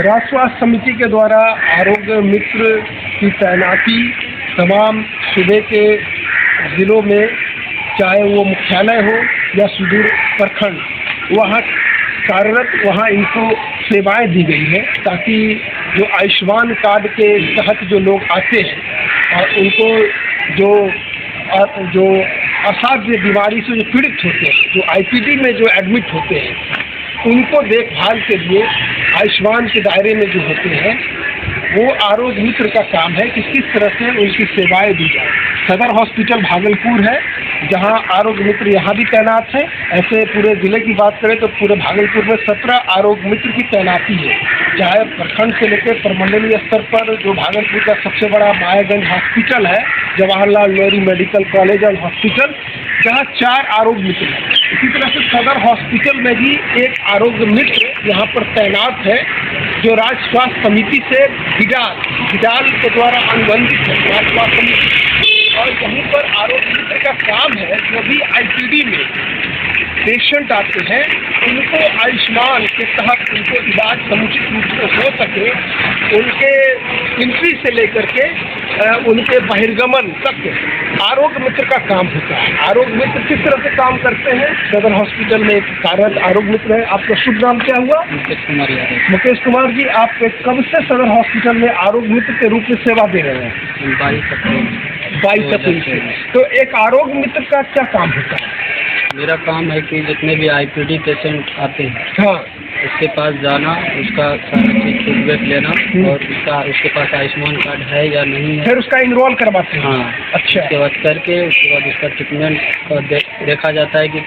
राज्य स्वास्थ्य समिति के द्वारा आरोग्य मित्र की तैनाती तमाम सूबे के ज़िलों में, चाहे वो मुख्यालय हो या सुदूर प्रखंड, वहाँ कार्यरत, वहाँ इनको सेवाएं दी गई है ताकि जो आयुष्मान कार्ड के तहत जो लोग आते हैं और उनको जो असाध्य बीमारी से जो पीड़ित होते हैं, जो आईपीडी में जो एडमिट होते हैं, उनको देखभाल के लिए आयुष्मान के दायरे में जो होते हैं वो आरोग्य मित्र का काम है कि किस तरह से उनकी सेवाएं दी जाए। सदर हॉस्पिटल भागलपुर है जहां आरोग्य मित्र यहाँ भी तैनात है। ऐसे पूरे ज़िले की बात करें तो पूरे भागलपुर में 17 आरोग्य मित्र की तैनाती है, चाहे प्रखंड से लेकर प्रमंडलीय स्तर पर। जो भागलपुर का सबसे बड़ा मायागंज हॉस्पिटल है, Jawaharlal Nehru medical college and hospital, जहाँ 4 आरोग्य मित्र हैं। इसी तरह से सदर हॉस्पिटल में भी एक आरोग्य मित्र यहाँ पर तैनात है जो राज्य स्वास्थ्य समिति से हिडाल के द्वारा अनुबंधित है, राज्य स्वास्थ्य समिति। और यहीं पर आरोग्य मित्र का काम है जो भी आईपीडी में पेशेंट आते हैं उनको आयुष्मान के तहत उनको इलाज समुचित रूप से हो सके, उनके एंट्री से लेकर के उनके बहिर्गमन तक आरोग्य मित्र का काम होता है। आरोग्य मित्र किस तरह से काम करते हैं? सदर हॉस्पिटल में एक कार्यरत आरोग्य मित्र है। आपका शुभ नाम क्या हुआ? मुकेश कुमार जी, आप कब से सदर हॉस्पिटल में आरोग्य मित्र के रूप में सेवा दे रहे हैं? 22 अप्रैल से। तो एक आरोग्य मित्र का क्या काम होता है? मेरा काम है कि जितने भी आईपीडी पेशेंट आते हैं, हाँ, उसके पास जाना, उसका सारा चीज फीडबैक लेना और उसके पास आयुष्मान कार्ड है या नहीं है, फिर उसका इनरोल करवाते हैं। हाँ, अच्छा। उसके बाद करके उसके बाद उसका ट्रीटमेंट देखा जाता है कि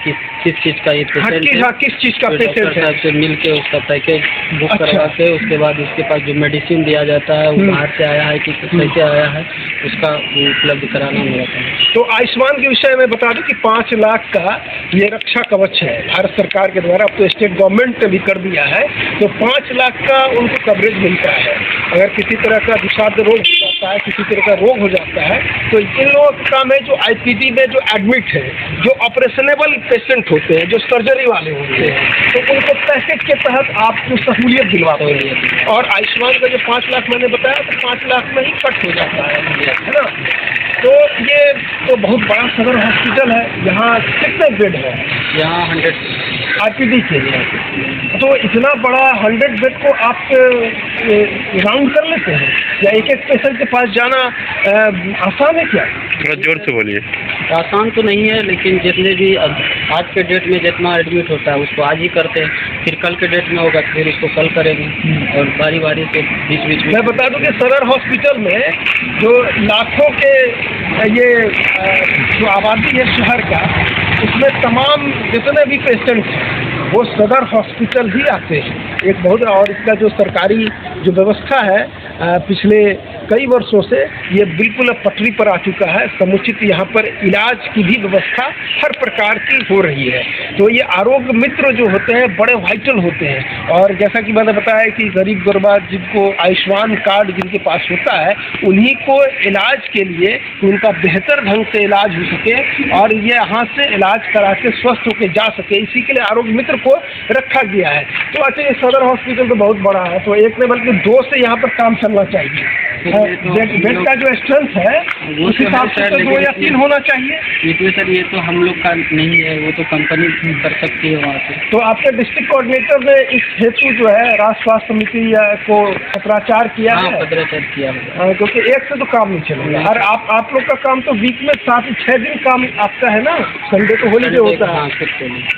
किस चीज़ का ये पेशेंट है, किस चीज़ का पेशेंट है, से मिल के उसका पैकेज बुक अच्छा। करवा के उसके बाद उसके पास जो मेडिसिन दिया जाता है वो बाहर से आया है कि कैसे आया है, उसका उपलब्ध कराना मेरा काम है। तो आयुष्मान के विषय में बता दूं कि 5 लाख का ये रक्षा कवच है भारत सरकार के द्वारा, अब तो स्टेट गवर्नमेंट ने भी कर दिया है। तो 5 लाख का उनको कवरेज मिलता है। अगर किसी तरह का दुसाध्य रोग हो जाता है, किसी तरह का रोग हो जाता है, तो इन लोगों का काम है जो आईपीडी में जो एडमिट है, जो ऑपरेशनेबल पेशेंट होते हैं, जो सर्जरी वाले होते हैं, तो उनको पैकेज के तहत आपको सहूलियत दिलवाते हैं। और आयुष्मान का जो 5 लाख मैंने बताया, तो 5 लाख में ही कट हो जाता है ना। तो ये तो बहुत बड़ा सदर हॉस्पिटल है। यहाँ कितने बेड है? यहाँ 100 आईपीडी के लिए। तो इतना बड़ा 100 बेड को आप राउंड कर लेते हैं या एक एक पेशेंट के पास जाना आसान है क्या? थोड़ा जोर से बोलिए। आसान तो नहीं है, लेकिन जितने भी आज के डेट में जितना एडमिट होता है उसको आज ही करते हैं, फिर कल के डेट में होगा फिर उसको कल करेंगे और बारी बारी से बीच में। मैं बता दूं कि सदर हॉस्पिटल में जो लाखों के ये जो आबादी है शहर का, उसमें तमाम जितने भी पेशेंट हैं वो सदर हॉस्पिटल ही आते हैं। एक बहुत, और इसका जो सरकारी जो व्यवस्था है पिछले कई वर्षों से ये बिल्कुल अब पटरी पर आ चुका है। समुचित यहाँ पर इलाज की भी व्यवस्था हर प्रकार की हो रही है। तो ये आरोग्य मित्र जो होते हैं बड़े वाइटल होते हैं। और जैसा कि मैंने बताया कि गरीब गुरबा जिनको आयुष्मान कार्ड जिनके पास होता है, उन्हीं को इलाज के लिए उनका बेहतर ढंग से इलाज हो सके और ये यहाँ से इलाज करा के स्वस्थ होकर जा सके, इसी के लिए आरोग्य मित्र को रखा गया है। तो अच्छा, ये सदर हॉस्पिटल तो बहुत बड़ा है, तो एक ने बल्कि 2 से यहाँ पर काम चलना चाहिए। बेड का जो स्ट्रेंथ है उस हिसाब से तो 2 या 3 होना चाहिए। ये सर ये तो हम लोग का नहीं है, वो तो कंपनी कर सकती है वहाँ से। तो आपके डिस्ट्रिक्ट कोऑर्डिनेटर ने इस हेतु जो है राज्य स्वास्थ्य समिति को पत्राचार किया है? पत्राचार किया है, क्योंकि एक से तो काम नहीं चलेगा। और आप लोग का काम तो वीक में 7 से 6 दिन काम आपका है ना, संडे को हॉलीडे होता है।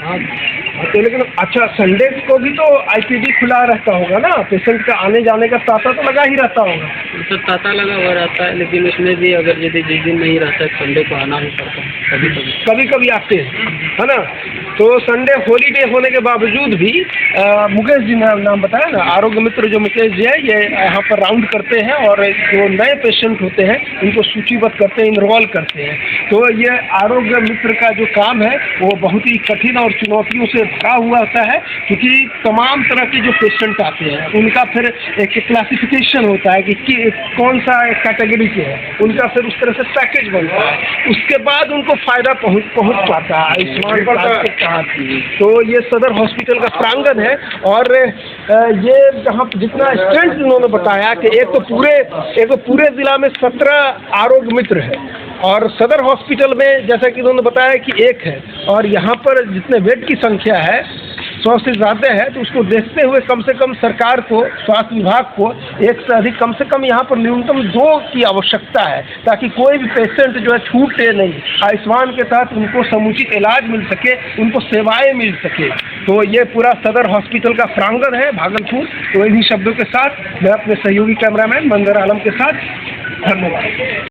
हाँ, तो लेकिन अच्छा, संडे को भी तो आईपीडी खुला रहता होगा ना, पेशेंट का आने जाने का तांता तो लगा ही रहता होगा। तो तांता लगा हुआ रहता है, लेकिन उसमें भी अगर यदि जिस दिन नहीं रहता है संडे को आना ही पड़ता है। कभी कभी आते हैं, है ना। तो संडे हॉलीडे होने के बावजूद भी मुकेश जी ने नाम बताया ना, आरोग्य मित्र जो मुकेश जी है, ये यहाँ पर राउंड करते हैं और जो नए पेशेंट होते हैं उनको सूचीबद्ध करते हैं, इनरोल करते हैं। तो ये आरोग्य मित्र का जो काम है वो बहुत ही कठिन और चुनौतियों से भरा हुआ होता है, क्योंकि तमाम तरह के जो पेशेंट आते हैं उनका फिर एक क्लासिफिकेशन होता है कि कौन सा कैटेगरी के है, उनका फिर उस तरह से पैकेज बनता है। उसके बाद उनको फ़ायदा पहुँच पाता है आयुष्मान कार्ड के तो ये सदर हॉस्पिटल का प्रांगण है और ये जहाँ जितना स्ट्रेंथ उन्होंने बताया कि एक तो पूरे ज़िला में 17 आरोग्य मित्र है और सदर हॉस्पिटल में जैसा कि उन्होंने बताया कि एक है और यहाँ पर जितने बेड की संख्या है 100 से ज़्यादा है, तो उसको देखते हुए कम से कम सरकार को, स्वास्थ्य विभाग को एक से अधिक कम से कम यहाँ पर न्यूनतम 2 की आवश्यकता है ताकि कोई भी पेशेंट जो है छूटे नहीं, आयुष्मान के तहत उनको समुचित इलाज मिल सके, उनको सेवाएं मिल सके। तो ये पूरा सदर हॉस्पिटल का प्रांगण है भागलपुर। तो इन्हीं शब्दों के साथ मैं अपने सहयोगी कैमरामैन मंजर आलम के साथ, धन्यवाद।